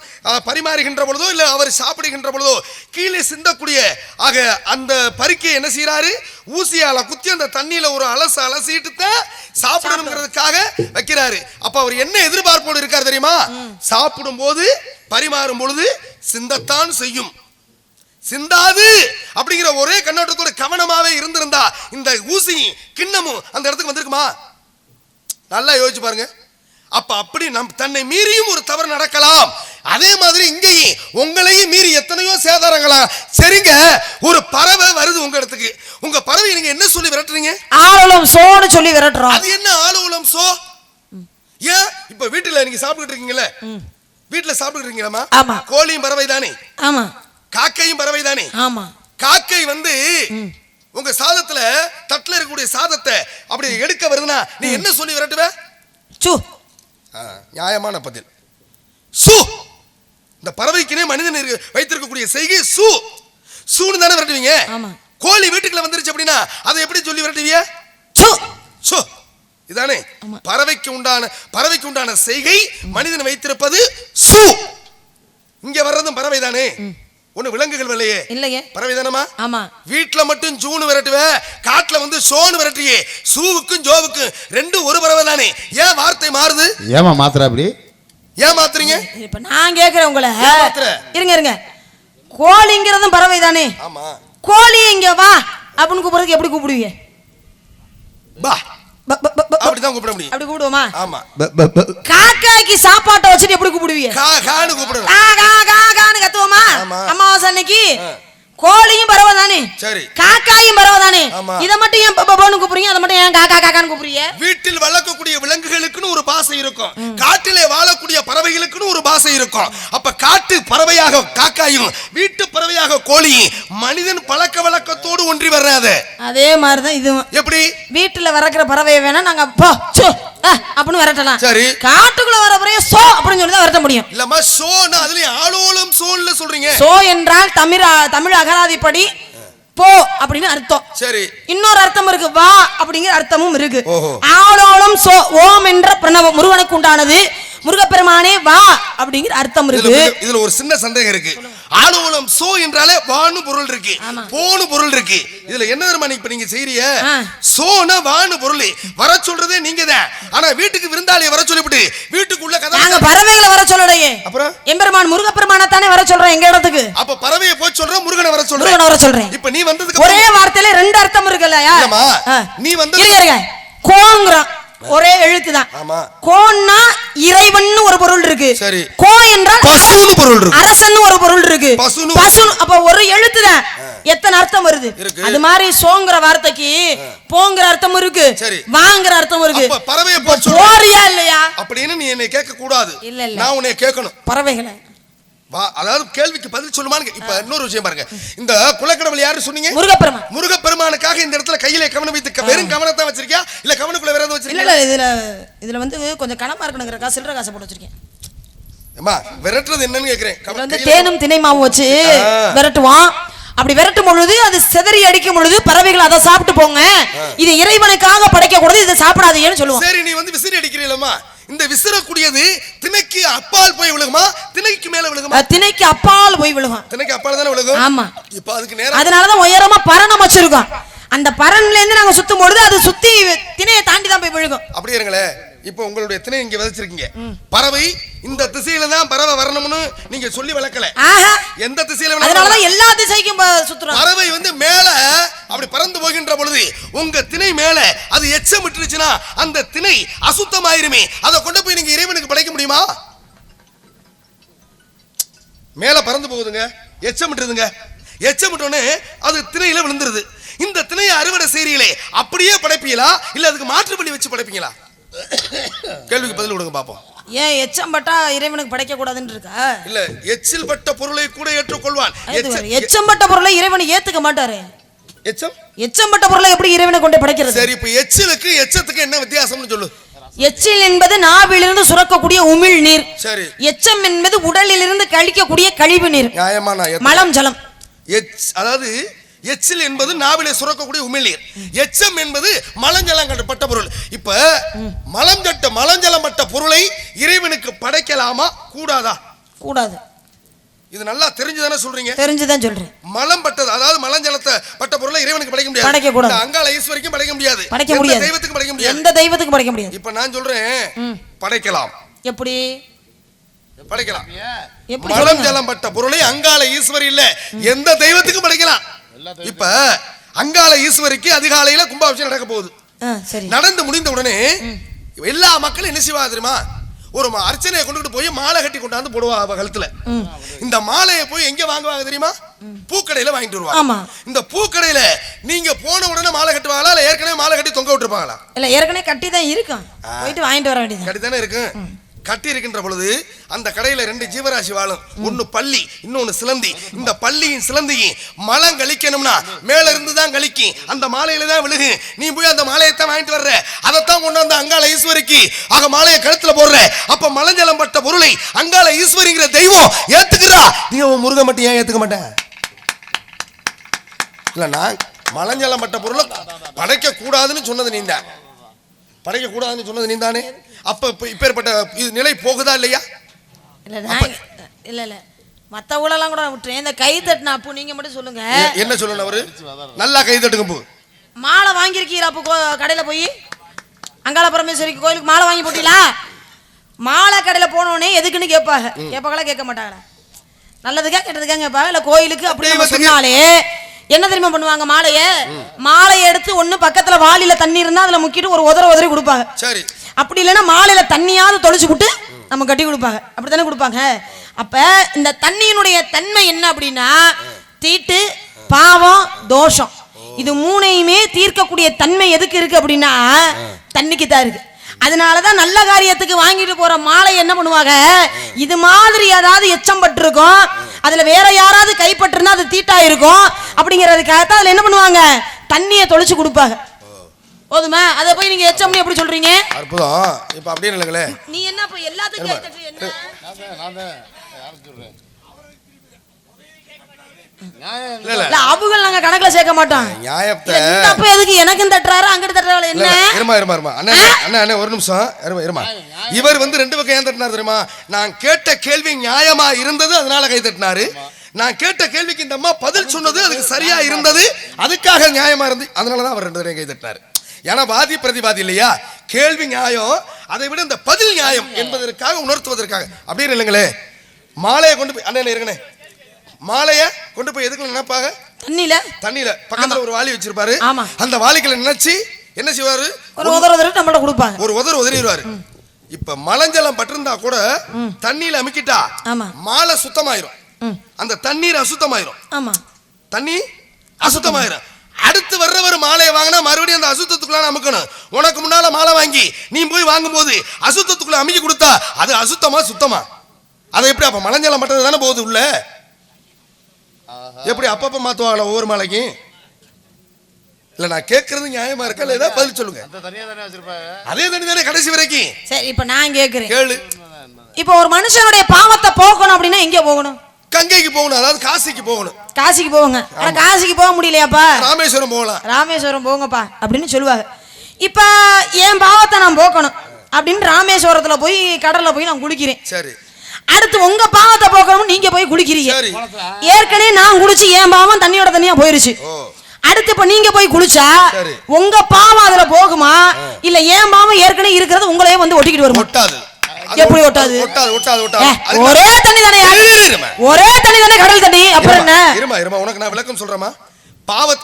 S2: பரிமாறுகின்ற பொழுதோ இல்ல அவர் சாப்பிடுகின்ற பொழுதோ கீழே சிந்தக்கூடிய ஆக அந்த பருக்கையை என்ன செய்யறாரு, ஊசியால குத்தி அந்த தண்ணியில ஒரு அலசிட்டு தான் சாப்பிடணுங்கிறதுக்காக வைக்கிறாரு. அப்ப அவர் என்ன எதிர்பார்ப்போடு இருக்காரு தெரியுமா, சாப்பிடும் போது பரிமாறும் பொழுது சிந்தத்தான் செய்யும், சிந்தாது அப்படிங்கிற ஒரே கண்ணோட்டத்தோட கவனமாவே இருந்திருந்தா இந்த ஊசி கிண்ணமும் அந்த இடத்துக்கு வந்திருக்குமா? நல்லா யோசிச்சு பாருங்க. அப்ப அப்படி தன்னை மீறியும் ஒரு தவறு நடக்கலாம். அதே மாதிரி இங்கேயும் உங்களையும் மீறி எத்தனையோ சேதாரங்களா. சரிங்க, ஒரு பறவை வருது உங்க இடத்துக்கு, உங்க பறவை நீங்க என்ன சொல்லி விரட்டுறீங்க?
S1: ஆளுலம் சோன்னு சொல்லி விரட்டுறோம்.
S2: அது என்ன ஆளுலம் சோ? ஏன் இப்ப வீட்டுல நீங்க சாப்பிட்டுட்டு இருக்கீங்கல்ல, வீட்டுல சாப்பிட்டுட்டு இருக்கீங்களா?
S1: ஆமா.
S2: கோழியும் பறவை தானே? ஆமா. காக்கையும் பறவை தானே?
S1: ஆமா.
S2: காக்கை வந்து உங்க சாதத்துல தட்டுல இருக்கக்கூடிய சாதத்தை அப்படி எடுக்க வருதுன்னா நீ என்ன சொல்லி விரட்டுவ? சு. நியாயமான பதில் சு. இந்த பறவைக்குனே மனிதன் வைத்திருக்கக்கூடிய செய்கை சு. சூன்னு தானே விரட்டுவீங்க. கோழி வீட்டுக்குள்ள வந்துருச்சு அப்படின்னா அதை எப்படி சொல்லி விரட்டுவீங்க? சு சு. இதானே பறவைக்கு உண்டான செய்கை மனிதன் வைத்திருப்பது சு. இங்க வர்றதும் பறவை தானே, ஒண்ணு விலங்குகள் இல்லையே. இல்லையே, பறவை தானமா? ஆமா. வீட்ல மட்டும் ஜூனு விரட்டுவ, காட்டுல வந்து சோனு விரட்டியே. சூவுக்கும் ஜோவுக்கும் ரெண்டும் ஒரு பறவை தானே, ஏன் வார்த்தை மாறுது? ஏமா மாத்துற அப்படி? ஏன் மாத்துறீங்க? இப்ப நான் கேக்குறேன் உங்களை, இருங்க, கோழிங்கிறதும் பறவை தானே? ஆமா. கோழி இங்க வா அப்படின்னு கூப்பிடுறதுக்கு எப்படி கூப்பிடுவீங்க? பா அப்படிதான் கூப்பிட முடியும். அப்படி கூப்பிடுவோமா? ஆமா. காக்காய்க்கு சாப்பாட்டை வச்சுட்டு எப்படி கூப்பிடுவீங்க? கா கான்னு கூப்பிடுவோம். கா கா கா கான்னு கத்துவோமா? அமாவாசை அன்னைக்கு. கோழியும் பறவை தானே, சரி, காக்காயும் பறவை தானே, இத மட்டும் ஏன் பப்பன்னு கூப்பிடுறீங்க, அத மட்டும் ஏன் காக்கா காக்கான்னு கூப்பிடுறீங்க? வீட்டில் வளர்க்கக்கூடிய விலங்குகளுக்குன்னு ஒரு பாசை இருக்கும், காட்டிலே வாழக்கூடிய பறவைகளுக்குன்னு ஒரு பாசை இருக்கும். அப்ப காட்டு பறவையாக காக்காயும் வீட்டு பறவையாக கோழியும் மனிதன் பழக்க வழக்கத்தோடு ஒன்றி வர்றாது. அதே மாதிரிதான் இது. எப்படி வீட்டுல வளர்க்கிற பறவையை வேணா நாங்க அப்படின்னு விரட்டலாம், சரி, காட்டுக்குள்ள வர பறவை சோ அப்படின்னு சொல்லி தான் விரட்ட முடியும். இல்லம்மா சோனா அதுலயும் ஆளோலம் சோல்ல சொல்றீங்க. சோ என்றால் தமிழ் அகராதிப்படி போ அப்படின்னு அர்த்தம், சரி, இன்னொரு அர்த்தம் இருக்கு, வா அப்படிங்கிற அர்த்தமும் இருக்கு. ஆளோலம் சோ, ஓம் என்ற பிரணவம் முருகனுக்கு உண்டானது, முருகப்பெருமானே வா அப்படிங்கிற அர்த்தம் இருக்கு. இதுல ஒரு சின்ன சந்தேகம் இருக்கு. ஆளுவலம் சோ என்றாலே வானு பொருள் இருக்கு, போனு பொருள் இருக்கு. இதுல என்ன தெரியுமா இப்ப நீங்க செய்றீங்க? சோனா வானு பொருள் வர சொல்றதே நீங்க தான். ஆனா வீட்டுக்கு விருந்தாளியை வர சொல்லிவிட்டு வீட்டுக்குள்ள கதை
S1: நாங்க பறவைகளை வர சொல்லலையே.
S2: அப்புறம்
S1: எம்பெருமான் முருகப்பெருமானை தானே வர சொல்றோம் எங்க இடத்துக்கு.
S2: அப்ப பறவையை போய் சொல்றேன், முருகனை வர சொல்றேன்.
S1: முருகனை வர சொல்றேன்.
S2: இப்ப நீ வந்ததுக்கு
S1: ஒரே வார்த்தையில ரெண்டு அர்த்தம் இருக்குல்லயா?
S2: நீ வந்து
S1: கோங்கறான் ஒரே எழுத்து தான். கோன்னா இறைவன் ஒரு பொருள் இருக்கு. கோ என்றால்
S2: பசுன்னு பொருள் இருக்கு.
S1: அரசன் ஒரு பொருள் இருக்கு. பசு அப்ப ஒரு எழுத்து தான். எத்தனை அர்த்தம் வருது? அது மாதிரி சோங்கற வார்த்தைக்கு போங்கற அர்த்தம் இருக்கு, வாங்கற அர்த்தம் இருக்கு.
S2: அப்ப பறவையை
S1: போறியா இல்லையா
S2: அப்படின்னு நீ என்னை கேட்க கூடாது. நான் உன்னை கேட்கணும்.
S1: பறவைகளை
S2: அதாவது கேள்விக்கு பதில் சொல்லுமான்னு. இப்ப இன்னொரு விஷயம் பாருங்க, இந்த குலக்கடவுள் யாரு சொன்னீங்க?
S1: முருகப்பெருமான்.
S2: முருகப்பெருமானுக்காக இந்த இடத்துல கையில கவனம் வைத்து வெறும் கவனத்தை வச்சிருக்கியா இல்ல கவனக்குள்ள வேற ஏதாவது வச்சிருக்கியா?
S1: இல்ல இதுல வந்து கொஞ்சம் கணமா இருக்கணுங்கற சில்லற காசை போட்டு வச்சிருக்கேன்.
S2: அம்மா விரட்டுறது என்னன்னு கேக்குறேன்.
S1: வந்து தேனும் திணை மாவும் வச்சு விரட்டுவான். அப்படி விரட்டும் பொழுது அது சிதறி அடிக்கும் பொழுது பறவைகள் அதை சாப்பிட்டு போங்க, இது இறைவனுக்காக படைக்க கூடாது, இதை சாப்பிடாதீங்கன்னு சொல்லுவான்.
S2: சரி, நீ வந்து விசிறி அடிக்கிறீங்களா? இந்த விசிறக்கூடியது திணைக்கு அப்பால் போய் விழுகுமா திணைக்கு மேல விழுகுமா?
S1: திணைக்கு அப்பால் போய் விழுகும்.
S2: திணைக்கு அப்பால் தானே விழுகும்.
S1: ஆமா.
S2: இப்ப அதுக்கு நேரா
S1: அதனாலதான் உயரமா பரணம் வச்சிருக்கோம். அந்த பரன்ல இருந்து நாங்க சுத்தும் பொழுது அது சுத்தி திணையை தாண்டி தான் போய் விழுகும்.
S2: அப்படியே இருங்களே. இப்போ உங்களுடைய திணை இங்க விதைச்சிருக்கீங்க. பறவை இந்த திசையில தான் பறவை வரணும்னு நீங்க சொல்லி வளர்க்கல. எந்த திசையில வேணாலும்,
S1: அதனாலதான் எல்லா திசைக்கும் சுத்துறோம்.
S2: பறவை வந்து மேல அப்படி பறந்து போகின்ற பொழுது உங்க திணை மேல அது எச்சமிட்டுச்சுன்னா அந்த திணை அசுத்தமாயிருமே. அதை கொண்டு போய் நீங்க இறைவனுக்கு படைக்க முடியுமா? மேல பறந்து போகுதுங்க, எச்சமிட்டுதுங்க, எச்சமிட்டோன்னு அது திணையில விழுந்துருது. இந்த திணையை அறுவடை செய்றீங்களே அப்படியே படைப்பீங்களா இல்ல அதுக்கு மாற்று பண்ணி வச்சு படைப்பீங்களா? கேள்விக்கு பதில் கொடுங்க பாப்போம்.
S1: ஏன் எச்சம் பட்டா இறைவனுக்கு படைக்க கூடாதுன்னு இருக்கா?
S2: இல்ல, எச்சில் பட்ட பொருளை கூட ஏற்றுக்கொள்வான்.
S1: எச்சம் பட்ட பொருளை இறைவன் ஏத்துக்க மாட்டாரு.
S2: எச்சம்
S1: பட்ட பொருளை எப்படி இறைவனை கொண்டு படைக்கிறது?
S2: சரி, இப்ப எச்சிலுக்கு எச்சத்துக்கு என்ன வித்தியாசம்னு சொல்லு.
S1: எச்சில் என்பது நாவிலிருந்து சுரக்கக்கூடிய உமிழ் நீர்.
S2: சரி.
S1: எச்சம் என்பது உடலிலிருந்து கழிக்கக்கூடிய கழிவு நீர்.
S2: நியாயமான
S1: மலம் ஜலம்.
S2: அதாவது எச்சில் என்பது நாவிலே சுரக்கக்கூடிய உமிழ்நீர், எச்சம் என்பது மலஞ்சலம் கட்டப்பட்ட பொருள். இப்ப மலஞ்சலம் பட்ட பொருளை இறைவனுக்கு படைக்கலாமா கூடாதா?
S1: கூடாது.
S2: இது நல்லா தெரிஞ்சுதானே சொல்றீங்க?
S1: தெரிஞ்சுதான் சொல்றேன்.
S2: மலம் பட்டது அதாவது மலஞ்சலத்தை பட்ட பொருளை இறைவனுக்கு படைக்க முடியாது,
S1: படைக்க கூடாது.
S2: அங்காள ஈஸ்வரிக்கும் படைக்க முடியாது,
S1: படைக்க முடியாது,
S2: தெய்வத்துக்கு படைக்க முடியாது,
S1: எந்த தெய்வத்துக்கு படைக்க முடியாது.
S2: இப்ப நான் சொல்றேன் படைக்கலாம்.
S1: எப்படி
S2: படைக்கலாம்? மலம் ஜலம் பட்ட பொருளை அங்காள ஈஸ்வரி இல்ல எந்த தெய்வத்துக்கும் படைக்கலாம். இப்ப அங்காள ஈஸ்வரிக்கு அதிகாலையில கும்பாபிஷேகம் நடக்க போகுது. நடந்து முடிந்த உடனே எல்லா மக்களும் என்ன செய்வா தெரியுமா? ஒரு அர்ச்சனையை கொண்டுட்டு போய் மாலை கட்டி கொண்டாந்து போடுவா அவ கழுத்துல. இந்த மாலையை போய் எங்க வாங்குவாங்க தெரியுமா? பூக்கடையில வாங்கிட்டு வருவாங்க. இந்த பூக்கடையில நீங்க போன உடனே மாலை கட்டுவாங்களா இல்ல ஏற்கனவே மாலை கட்டி தொங்க விட்டுருப்பாங்களா?
S1: இல்ல, ஏற்கனவே கட்டி தான் இருக்கும், போயிட்டு வாங்கிட்டு வர வேண்டியது.
S2: கட்டி தானே இருக்கு. கட்டி இருக்கின்ற பொழுது அந்த கடையில ரெண்டு ஜீவராசி வாழும், ஒன்னு பள்ளி இன்னொன்னு சிலந்தி. இந்த பள்ளியின் சிலந்தியும் மலம் கழிக்கணும்னா மேல இருந்து தான் கழிக்கும், அந்த மாலையில தான் விழுகு. நீ போய் அந்த மாலையை தான் வாங்கிட்டு வர்ற, அதைத்தான் கொண்டு வந்த அங்காள ஈஸ்வரிக்கு ஆக மாலையை கழுத்துல போடுற. அப்ப மலஞ்சலம் பட்ட பொருளை அங்காள ஈஸ்வரிங்கிற தெய்வம் ஏத்துக்கிறா, நீ முருகன் மட்டும் ஏன் ஏத்துக்க மாட்டேன்? இல்ல, நான் மலஞ்சலம் பட்ட பொருளை படைக்க கூடாதுன்னு சொன்னது நீந்தான், படைக்க கூடாதுன்னு சொன்னது நீந்தானே. அப்ப இப்பேற்பட்ட நிலை போகுதா இல்லையா?
S1: இல்ல மத்த ஊழலாம் கூட விட்டுறேன். இந்த கை தட்டினா அப்போ நீங்க மட்டும் சொல்லுங்க.
S2: என்ன சொல்லணும்? அவரு நல்லா கை தட்டுங்க. போ
S1: மாலை வாங்கியிருக்கீங்களா? அப்போ கடையில போய் அங்காள பரமேஸ்வரிக்கு கோயிலுக்கு மாலை வாங்கி போட்டீங்களா? மாலை கடையில போனோடனே எதுக்குன்னு கேட்பாங்க. கேட்பாங்களா? கேட்க மாட்டாங்களா? நல்லதுக்கா கெட்டதுக்கா கேட்பாங்க. இல்ல கோயிலுக்கு அப்படி சொன்னாலே என்ன தெரியுமா பண்ணுவாங்க? மாலையை எடுத்து ஒண்ணு பக்கத்துல வாளியில தண்ணி இருந்தா அதுல முக்கிட்டு ஒரு உதறி கொடுப்பாங்க. சரி. அப்படி இல்லைன்னா மாலையில தண்ணியாவது தொலைச்சு விட்டு நம்ம கட்டி கொடுப்பாங்க. அப்படித்தானே கொடுப்பாங்க. அப்ப இந்த தண்ணியினுடைய தன்மை என்ன அப்படின்னா தீட்டு, பாவம், தோஷம், இது மூணையுமே தீர்க்கக்கூடிய தன்மை எதுக்கு இருக்கு அப்படின்னா தண்ணிக்கு தான் இருக்கு. அதனாலதான் நல்ல காரியத்துக்கு வாங்கிட்டு போற மாலை என்ன பண்ணுவாங்க, இது மாதிரி ஏதாவது எச்சம் பட்டு இருக்கும், அதுல வேற யாராவது கைப்பற்றிருந்தா அது தீட்டா இருக்கும் அப்படிங்கறதுக்காக அதுல என்ன பண்ணுவாங்க, தண்ணியை தொலைச்சு கொடுப்பாங்க. போதுமா? அதை போய் நீங்க எச்சம் எப்படி சொல்றீங்க?
S2: அற்புதம். இப்ப அப்படியே இல்லங்களே,
S1: நீ என்ன இப்ப எல்லாத்துக்கும் என்ன அவுகள் நாங்க கணக்குல சேர்க்க மாட்டோம். நியாயத்தை அப்ப எதுக்கு எனக்கும் தட்டுறாரு அங்கிட்டு தட்டுறாரு? என்ன
S2: இருமா அண்ணா ஒரு நிமிஷம் இருமா. இவர் வந்து ரெண்டு பக்கம் ஏன் தட்டினார் தெரியுமா? நான் கேட்ட கேள்வி நியாயமா இருந்தது அதனால கை தட்டினாரு. நான் கேட்ட கேள்விக்கு இந்த அம்மா பதில் சொன்னது அதுக்கு சரியா இருந்தது, அதுக்காக நியாயமா இருந்து, அதனாலதான் அவர் 2 பேரையும் கை தட்டினார். ஏன்னா வாதி பிரதிவாதி இல்லையா, கேள்வி நியாயம், அதை விட இந்த பதில் நியாயம் என்பதற்காக உணர்த்துவதற்காக. அப்படின்னு இல்லைங்களே, மாலையை கொண்டு போய் அண்ணன் இருங்கண்ணே, மாலையை கொண்டு போய் எதுக்கு நினைப்பாங்க, தண்ணியில பக்கத்துல ஒரு வாளி வச்சிருப்பாரு, அந்த வாளிகளை நினைச்சு என்ன செய்வாரு, ஒரு உதறிடுவாரு. இப்ப மலஞ்சலம் பட்டிருந்தா கூட தண்ணியில அமுக்கிட்டா மாலை சுத்தமாயிரும், அந்த தண்ணீர் அசுத்தமாயிரும், தண்ணி அசுத்தமாயிரும். அடுத்து வர்றவர் மாலையை வாங்கினா மறுபடியும் அந்த அசுத்தத்துக்குள்ள அமுக்கணும். உனக்கு முன்னால மாலை வாங்கி நீ போய் வாங்கும் போது அசுத்தத்துக்குள்ள அமுக்கி கொடுத்தா அது அசுத்தமா சுத்தமா? அதை எப்படி அப்ப மலஞ்சலம் பட்டது தானே போகுது உள்ள, எப்படி அப்பப்ப மாத்துவாங்களா ஒவ்வொரு மாலைக்கும்? இல்ல நான் கேக்குறது நியாயமா இருக்கா இல்ல, ஏதாவது பதில் சொல்லுங்க. அதே தண்ணி தானே கடைசி வரைக்கும். சரி இப்ப நான் கேக்குறேன் கேளு.
S1: இப்ப ஒரு மனுஷனுடைய பாவத்தை போக்கணும் அப்படின்னா எங்க போகணும்?
S2: கங்கைக்கு போகணும், அதாவது காசிக்கு போகணும்.
S1: காசிக்கு போவாங்க. ஆனா காசிக்கு போக முடியலையாப்பா,
S2: ராமேஸ்வரம் போகலாம்.
S1: ராமேஸ்வரம் போங்கப்பா அப்படின்னு சொல்லுவாங்க. இப்ப என் பாவத்தை நான் போக்கணும் அப்படின்னு ராமேஸ்வரத்துல போய் கடல்ல போய் நான் குளிக்கிறேன்.
S2: சரி.
S1: அடுத்து உங்க பாவத்தை போக்கணும் நீங்க போய் குளிக்கிறீங்க. ஏற்கனவே நான் குளிச்சு என் பாவம் தண்ணியோட தண்ணியா போயிருச்சு. அடுத்து இப்ப நீங்க போய் குளிச்சா உங்க பாவம் அதுல போகுமா இல்ல என் பாவம் ஏற்கனவே இருக்கிறது உங்களையே வந்து ஒட்டிக்கிட்டு வருமா?
S2: ஒட்டாது.
S1: எப்படி ஒட்டாது? ஒரே தண்ணி தானே, ஒரே தண்ணி தானே கடல் தண்ணி. அப்புறம் என்ன?
S2: இருமா உனக்கு நான் விளக்கம் சொல்றேமா.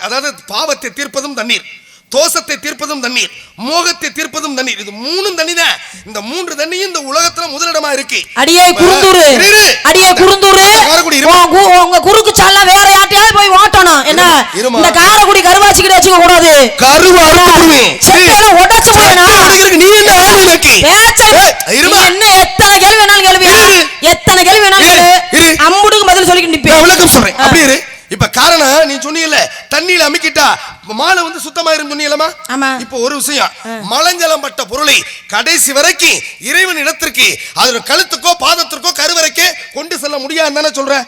S2: அதாவது பாவத்தை தீர்ப்பதும் தண்ணீர், தோஷத்தை தீர்ப்பதும் தண்ணீர், மோகத்தை தீர்ப்பதும் தண்ணீர். இது 3 தண்ணி தான். இந்த 3 தண்ணியும் இந்த உலகத்துல முதலிடமா இருக்கு.
S1: அடியே குருந்தூரு, அடியே குருந்தூரு, உங்க குறுக்கு சால்ல வேற யார்ட்டையாவது போய் ஓட்டணும். என்ன இந்த காரக்குடி கருவாச்சிக்கிட்ட வச்சுக்க கூடாது.
S2: கருவா
S1: செத்தால உடைச்சு போறேனா?
S2: நீ என்ன ஆளுனக்கு
S1: என்ன எத்தனை கேள்வி வேணாலும் கேள்வியா, எத்தனை கேள்வி வேணாலும் கேளு, அம்புடுக்கு பதில் சொல்லிட்டு நிப்பேன்.
S2: விளக்கம் சொல்றேன். அப்படி இரு. இப்ப காரணம் நீ சொன்னீங்கல்ல தண்ணியில அமுக்கிட்டா மாலை வந்து சுத்தமாயிரும் சொன்னீங்களா? இப்ப ஒரு விஷயம், மலஞ்சலம் பட்ட பொருளை கடைசி வரைக்கும் இறைவன் இடத்திற்கு அதோட கழுத்துக்கோ பாதத்திற்கோ கருவறைக்கே கொண்டு செல்ல முடியாது தானே சொல்றேன்.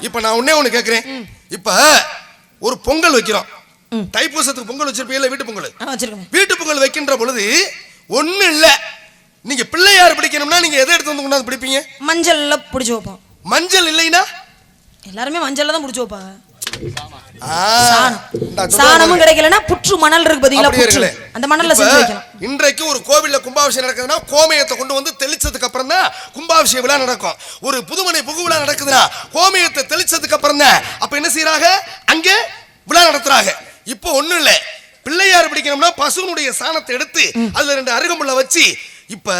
S2: இப்ப நான் ஒண்ணு கேக்குறேன். இப்ப ஒரு பொங்கல் வைக்கிறோம், தைப்பூசத்துக்கு பொங்கல் வச்சிருப்பீங்கல்ல, வீட்டு பொங்கல். வீட்டு பொங்கல் வைக்கின்ற பொழுது ஒண்ணு இல்ல, நீங்க பிள்ளையார் பிடிக்கணும்னா நீங்க எதை எடுத்து வந்து கொண்டாந்து பிடிப்பீங்க?
S1: மஞ்சள்ல பிடிச்சு வைப்போம்.
S2: மஞ்சள் இல்லைன்னா எல்லாருமே
S1: மஞ்சள்ல தான் பிடிச்சு வைப்பாங்க. சாணமும் கிடைக்கலனா புற்று மணல் இருக்கு பாத்தீங்களா, புற்று அந்த மணல்ல செஞ்சு வைக்கணும்.
S2: இன்றைக்கு ஒரு கோவில்ல கும்பாபிஷேகம் நடக்குதுன்னா கோமயத்தை கொண்டு வந்து தெளிச்சதுக்கு அப்புறம் தான் கும்பாபிஷேக விழா நடக்கும். ஒரு புதுமனை புகு விழா நடக்குதுன்னா கோமயத்தை தெளிச்சதுக்கு அப்புறம் தான் அப்ப என்ன செய்யறாங்க, அங்கே விழா நடத்துறாங்க. இப்போ ஒண்ணும் இல்ல, பிள்ளையார் பிடிக்கணும்னா பசுனுடைய சாணத்தை எடுத்து அதுல 2 அருகம்புல்ல வச்சு இப்ப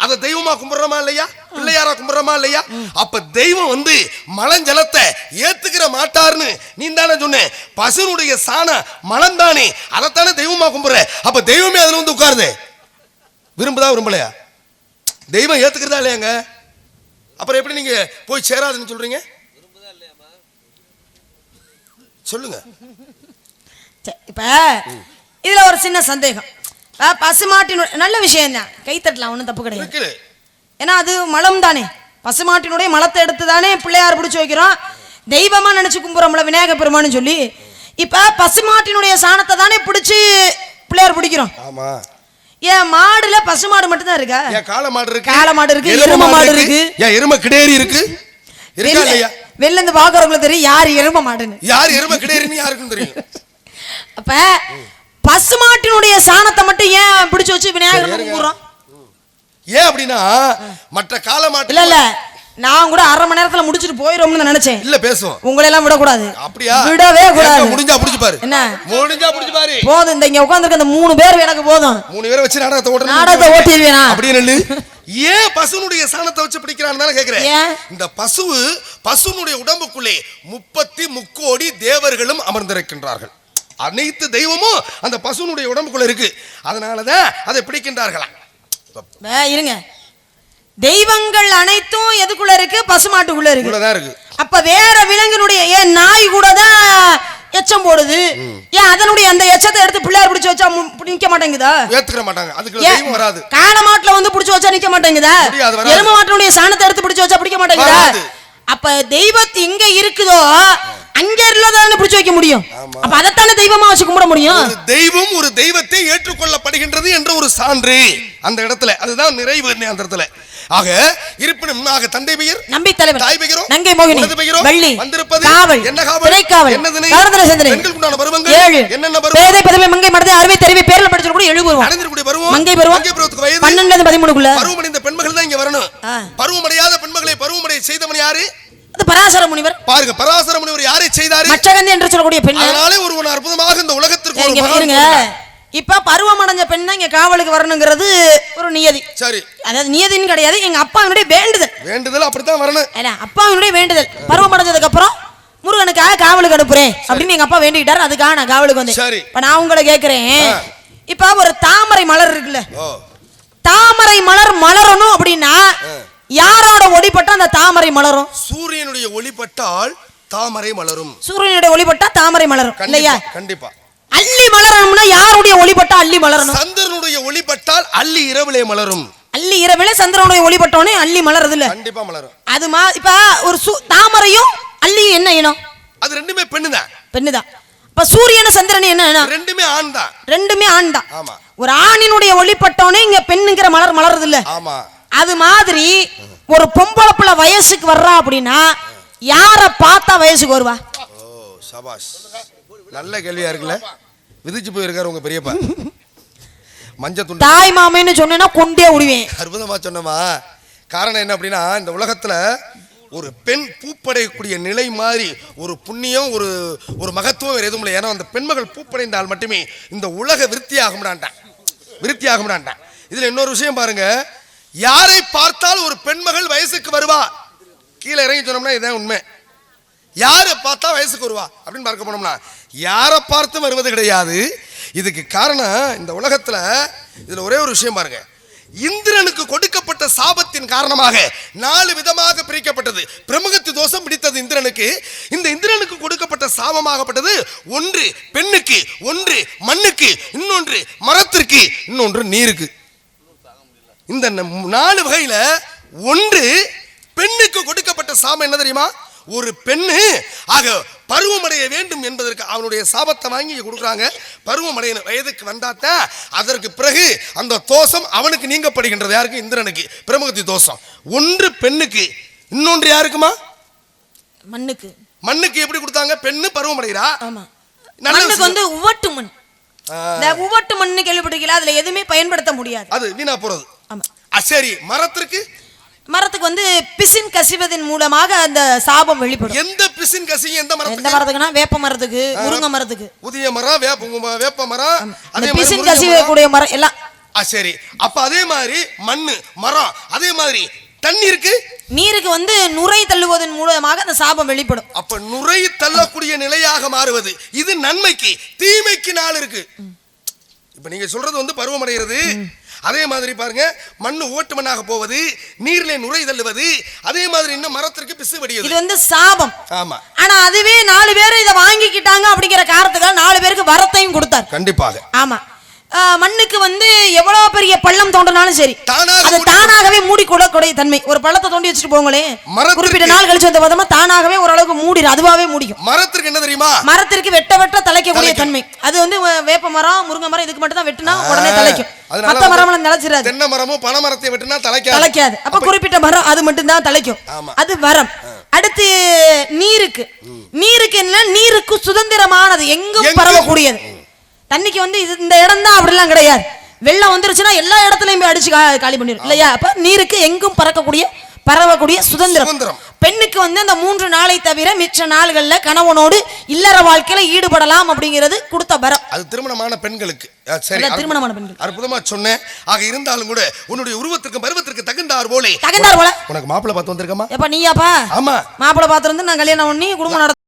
S2: அத தெய்வமா கும்பிடுறோமா இல்லையா, பிள்ளையாரா கும்பிடுறோமா இல்லையா? அப்ப தெய்வம் வந்து மலஞ்சலத்தை ஏத்துக்கிற மாட்டார்னு நீ தானே சொன்ன. பசுனுடைய சாண மலம் தானே, அதைத்தானே தெய்வமா கும்பிடுற. அப்ப தெய்வமே அதுல வந்து உட்காருது. விரும்புதா விரும்பலையா? தெய்வம் ஏத்துக்கிறதா இல்லையாங்க? அப்புறம் எப்படி நீங்க போய் சேராதுன்னு சொல்றீங்க? சொல்லுங்க.
S1: இப்ப இதுல ஒரு சின்ன சந்தேகம். பசுமாட்டினுடைய நல்ல விஷயம் தான், கைத்தட்டலாம், ஒன்றும் தப்பு கிடையாது. ஏன்னா அது மலம் தானே, பசுமாட்டினுடைய மலத்தை எடுத்து தானே பிள்ளையார் பிடிச்சி வைக்கிறோம், தெய்வமா நினைச்சு கும்புறோம்ல விநாயக பெருமான்னு சொல்லி. இப்ப பசுமாட்டினுடைய சாணத்தை தானே பிடிச்சி பிள்ளையார் பிடிக்கிறோம். ஏன் மாடுல பசுமாடு மட்டும் தான் இருக்கா?
S2: காளை மாடு இருக்கு,
S1: காளை மாடு இருக்கு, எரும மாடு இருக்கு,
S2: எரும கிடேரி இருக்கு.
S1: வெளில இருந்து பாக்குறவங்களுக்கு தெரியும் யாரு எரும மாடுன்னு,
S2: யாரு எரும கிடேரின்னு யாருக்கும் தெரியும்.
S1: அப்ப பசுமாட்டினுடைய சாணத்தை மட்டும் ஏன் பிடிச்சு வச்சு விநாயகர் கும்பிடுறோம்?
S2: ஏன் அப்படின்னா மற்ற காளை மாட்டு
S1: இல்ல நான் கூட 1/2 மணி நேரத்துல முடிச்சிட்டு போயிரோம்னு நினைச்சேன்.
S2: இல்ல பேசுவோம்,
S1: உங்களை எல்லாம் விட கூடாது.
S2: அப்படியா?
S1: விடவே கூடாது.
S2: முடிஞ்சா புடிச்சு பாரு.
S1: என்ன
S2: முடிஞ்சா புடிச்சு பாரு.
S1: போதும், இந்த இங்க உட்கார்ந்திருக்க அந்த 3 பேர் எனக்கு போதும்.
S2: 3 பேரை வச்சு நாடகத்தை
S1: ஓட்டிடுவேனா
S2: அப்படின்னு இல்ல. ஏன் பசுனுடைய சாணத்தை வச்சு பிடிக்கிறான்னு தானே கேக்குறேன். இந்த பசுனுடைய உடம்புக்குள்ளே 33 கோடி தேவர்களும் அமர்ந்திருக்கின்றார்கள். அனைத்து தெய்வமும் அந்த பசுனுடைய உடம்புக்குள்ள இருக்கு, அதனாலதான் அதை பிடிக்கின்றார்களா.
S1: இருங்க, தெய்வங்கள் அனைத்தும் எதுக்குள்ள இருக்கு? பசுமாட்டுக்குள்ள இருக்கு. அப்ப வேற விலங்கினுடைய ஏன் நாய் கூட தான் எச்சம் போடுது, ஏன் அதனுடைய அந்த எச்சத்தை எடுத்து பிள்ளையார் பிடிச்சு வச்சா நிக்க மாட்டேங்குதா?
S2: ஏத்துக்க மாட்டாங்க, அதுக்கு தெய்வம் வராது.
S1: காளை மாட்டுல வந்து பிடிச்சு வச்சா நிக்க மாட்டேங்குதா? எரும மாட்டுடைய சாணத்தை எடுத்து பிடிச்சு வச்சா பிடிக்க மாட்டேங்குதா? அப்ப தெய்வத்து எங்க இருக்குதோ அங்க உள்ளதானே பிடிச்சு வைக்க முடியும். அப்ப அதைத்தானே தெய்வமா வச்சு கும்பிட முடியும்.
S2: தெய்வம் ஒரு தெய்வத்தை ஏற்றுக்கொள்ளப்படுகின்றது என்ற ஒரு சான்று அந்த இடத்துல, அதுதான் நிறைவு அந்த இடத்துல. ஆக இருப்பினும் தந்தை பெயர்
S1: நம்பி தலைவர்,
S2: தாய் பெயரோ
S1: நங்கை மோகினி, வள்ளி,
S2: வந்திருப்பது
S1: காவல்,
S2: என்ன காவல்,
S1: திரைக்காவல்,
S2: என்ன திணை,
S1: காரண சிந்தனை,
S2: பெண்களுக்கு உண்டான பருவங்கள்
S1: 7,
S2: என்னென்ன பருவம்,
S1: பேதை பதவி மங்கை மடதை அறுவை தெரிவி பேர்ல படிச்சற கூட 7 பருவம்,
S2: அடைந்திருக்கூடிய பருவம்,
S1: மங்கை பருவம்,
S2: மங்கை பருவத்துக்கு வயது
S1: 12 ல 13 குள்ள
S2: பருவமடைந்த பெண்கள் தான் இங்க வரணும். பருவமடையாத பெண்களை பருவமடைய செய்தவன் யாரு?
S1: அது பராசர முனிவர்.
S2: பாருங்க, பராசர முனிவர் யாரை செய்தாரு?
S1: மச்சகந்தி என்று சொல்லக்கூடிய பெண்.
S2: அதனாலே ஒரு அற்புதமாக இந்த உலகத்திற்கு ஒரு
S1: மகன். இப்ப பருவம் அடைஞ்ச பெண் தான் இங்க காவலுக்கு வரணுங்கிறது ஒரு நியதி.
S2: சரி,
S1: அதாவது நியதின்னு கிடையாது, எங்க அப்பாவினுடைய வேண்டுதல்.
S2: வேண்டுதல் அப்படித்தான் வரணும்.
S1: அப்பாவினுடைய வேண்டுதல். பருவம் அடைஞ்சதுக்கு அப்புறம் முருகனுக்காக காவலுக்கு அனுப்புறேன் அப்படின்னு எங்க அப்பா வேண்டிக்கிட்டாரு. அதுக்காக நான் காவலுக்கு வந்தேன்.
S2: சரி,
S1: இப்ப நான் உங்களை கேட்கிறேன், இப்ப ஒரு தாமரை மலர் இருக்குல்ல, தாமரை மலர் மலரணும் அப்படின்னா யாரோட ஒளிப்பட்டா அந்த தாமரை மலரும்?
S2: சூரியனுடைய ஒளிப்பட்டால் தாமரை மலரும்.
S1: சூரியனுடைய ஒளிப்பட்டா தாமரை மலரும் இல்லையா?
S2: கண்டிப்பா.
S1: அள்ளி மலரணும்னா யாருடைய ஒளிப்பட்டா அள்ளி மலரணும்?
S2: சந்திரனுடைய ஒளிப்பட்டால் அள்ளி இரவிலே மலரும்.
S1: அள்ளி இரவிலே சந்திரனுடைய ஒளிப்பட்டோனே அள்ளி மலருது இல்ல?
S2: கண்டிப்பா மலரும்.
S1: அது இப்ப ஒரு தாமரையும் அள்ளியும் என்ன இனம்?
S2: அது ரெண்டுமே பெண்ணுதான்.
S1: பெண்ணுதான். இப்ப சூரியன் சந்திரன் என்ன இனம்?
S2: ரெண்டுமே ஆண் தான்.
S1: ரெண்டுமே ஆண் தான்.
S2: ஆமா.
S1: ஒரு ஆணினுடைய ஒளிப்பட்டோனே இங்க பெண்ணுங்கிற மலர் மலருது இல்ல?
S2: ஆமா.
S1: அது மாதிரி ஒரு பொம்பளை பிள்ளை வயசுக்கு வர்றா அப்படின்னா யார பார்த்தா வயசுக்கு வருவா?
S2: ஓ சபாஷ், நல்ல கேள்வியா இருக்குல்ல. விதிச்சு போயிருக்காரு உங்க பெரியப்பா. மஞ்சள் துண்டு
S1: தாய் மாமன்னு சொன்னா கொண்டே விடுவேன்.
S2: அற்புதமா சொன்னமா. காரணம் என்ன அப்படின்னா, இந்த உலகத்துல ஒரு பெண் பூப்படையக்கூடிய நிலை மாதிரி ஒரு புண்ணியம், ஒரு மகத்துவம் வேறு எதுவும் இல்லை. ஏன்னா அந்த பெண்மகள் பூப்படைந்தால் மட்டுமே இந்த உலக விருத்தியாக விடாண்டான். இதுல இன்னொரு விஷயம் பாருங்க, யாரை பார்த்தால் ஒரு பெண்மகள் வயசுக்கு வருவா, கீழே இறங்கி சொன்னோம்னா இதான் உண்மை. யாரை பார்த்தா வயசுக்கு வருவா அப்படின்னு பார்க்க போனோம்னா யாரை பார்த்தும் வருவது கிடையாது. இதுக்கு காரணம் இந்த உலகத்துல இதுல ஒரே ஒரு விஷயம் பாருங்க, இந்திரனுக்கு கொடுக்கப்பட்ட சாபத்தின் காரணமாக 4 விதமாக பிரிக்கப்பட்டது. பிரம்மகத்தி தோஷம் பிடித்தது இந்திரனுக்கு. இந்த இந்திரனுக்கு கொடுக்கப்பட்ட சாபமாகப்பட்டது, ஒன்று பெண்ணுக்கு, ஒன்று மண்ணுக்கு, இன்னொன்று மரத்திற்கு, இன்னொன்று நீருக்கு. இந்த 4 வகையில ஒன்று பெண்ணுக்கு கொடுக்கப்பட்ட சாபம் என்ன தெரியுமா? ஒரு பெண்ணு ஆக பருவமடைய வேண்டும் என்பதற்கு அவனுடைய சாபத்தை வாங்கி கொடுக்குறாங்க. பருவமடைய வயதுக்கு வந்தாத்தான் அதற்கு பிறகு அந்த தோஷம் அவனுக்கு நீங்கப்படுகின்றது. யாருக்கு? இந்திரனுக்கு பிரம்மகத்தி தோஷம். ஒன்று பெண்ணுக்கு, இன்னொன்று யாருக்குமா?
S1: மண்ணுக்கு.
S2: மண்ணுக்கு எப்படி கொடுத்தாங்க? பெண்ணு பருவமடைகிறா.
S1: மண்ணுக்கு வந்து உவட்டு மண். இந்த உவட்டு மண்ணு கேள்விப்பட்டிருக்கீங்களா? அதுல எதுவுமே பயன்படுத்த முடியாது, அது
S2: வீணா போறது. சரி, மரத்திற்கு?
S1: மரத்துக்கு வந்து பிசின் கசிவதன் மூலமாக அந்த சாபம் வெளிப்படும்.
S2: எந்த பிசின் கசியும்? எந்த
S1: மரத்துக்குன்னா வேப்ப மரத்துக்கு, முருங்கை மரத்துக்கு.
S2: புதிய மரம், வேப்ப மரம்,
S1: அதே பிசின் கசிவக்கூடிய மரம் எல்லாம்.
S2: சரி, அப்ப அதே மாதிரி மண்ணு, மரம், அதே மாதிரி தண்ணீருக்கு,
S1: நீருக்கு வந்து நுரை தள்ளுவதன் மூலமாக அந்த சாபம் வெளிப்படும்.
S2: அப்ப நுரை தள்ளக்கூடிய நிலையாக மாறுவது இது நன்மைக்கு. தீமைக்கு நாள் இருக்கு. இப்ப நீங்க சொல்றது வந்து பருவமடைகிறது. அதே மாதிரி பாருங்க, மண்ணு ஓட்டு மண்ணாக போவது, நீரிலே நுரை தள்ளுவது, அதே மாதிரி இன்னும் மரத்திற்கு பிசு வடிவது. இது வந்து சாபம். ஆமா. ஆனா அதுவே 4 பேர் இதை வாங்கிக்கிட்டாங்க அப்படிங்கிற காரணத்துக்காக 4 பேருக்கு வரத்தையும் கொடுத்தார். கண்டிப்பாக. ஆமா. மண்ணுக்கு வந்து எவ்வளவு பெரிய பள்ளம் தோண்டினாலும் சரி, அது தானாகவே மூடி கொள்ளக்கூடிய தன்மை. ஒரு பள்ளத்தை தோண்டி வச்சுட்டு போங்களே, குறிப்பிட்ட நாள் கழிச்சு வந்த பதமா தானாகவே ஓரளவுக்கு மூடிடும், அதுவாவே மூடிக்கும். மரத்திற்கு என்ன தெரியுமா? மரத்திற்கு வெட்ட தலைக்கக்கூடிய தன்மை. அது வந்து வேப்ப மரம், முருங்கை மரம் இதுக்கு மட்டும் தான் வெட்டினா உடனே தலைக்கும். மத்த மரம் தலைச்சிடாது. தென்னை மரமும் பனை மரத்தை வெட்டினா தலைக்காது. அப்ப குறிப்பிட்ட மரம் அது மட்டும் தான் தலைக்கும். அது மரம். அடுத்து நீருக்கு என்ன? நீருக்கு சுதந்திரமானது, எங்கும் பரவக்கூடியது. தண்ணிக்கு வந்து இந்த இடம் தான் அப்படிலாம் கிடையாது. வெள்ளம் வந்துருச்சுன்னா எல்லா இடத்துலயும் போய் அடிச்சு காலி பண்ணிடும் இல்லையா? அப்ப நீருக்கு எங்கும் பரவக்கூடிய சுதந்திரம். பெண்ணுக்கு வந்து அந்த 3 நாளை தவிர மிச்ச நாள்கள்ல கணவனோடு இல்லற வாழ்க்கையில ஈடுபடலாம் அப்படிங்கிறது கொடுத்த வரம். அது திருமணமான பெண்களுக்கு. சரி, திருமணமான பெண்கள். அற்புதமா சொன்னேன். ஆக இருந்தாலும் கூட உன்னுடைய உருவத்திற்கு பருவத்திற்கு தகுந்தார் போல உனக்கு மாப்பிள்ளை பார்த்து வந்திருக்கமா? எப்ப நீயாப்பா? ஆமா, மாப்பிள்ளை பார்த்து வந்து நான் கல்யாணம் பண்ணி குடும்பம்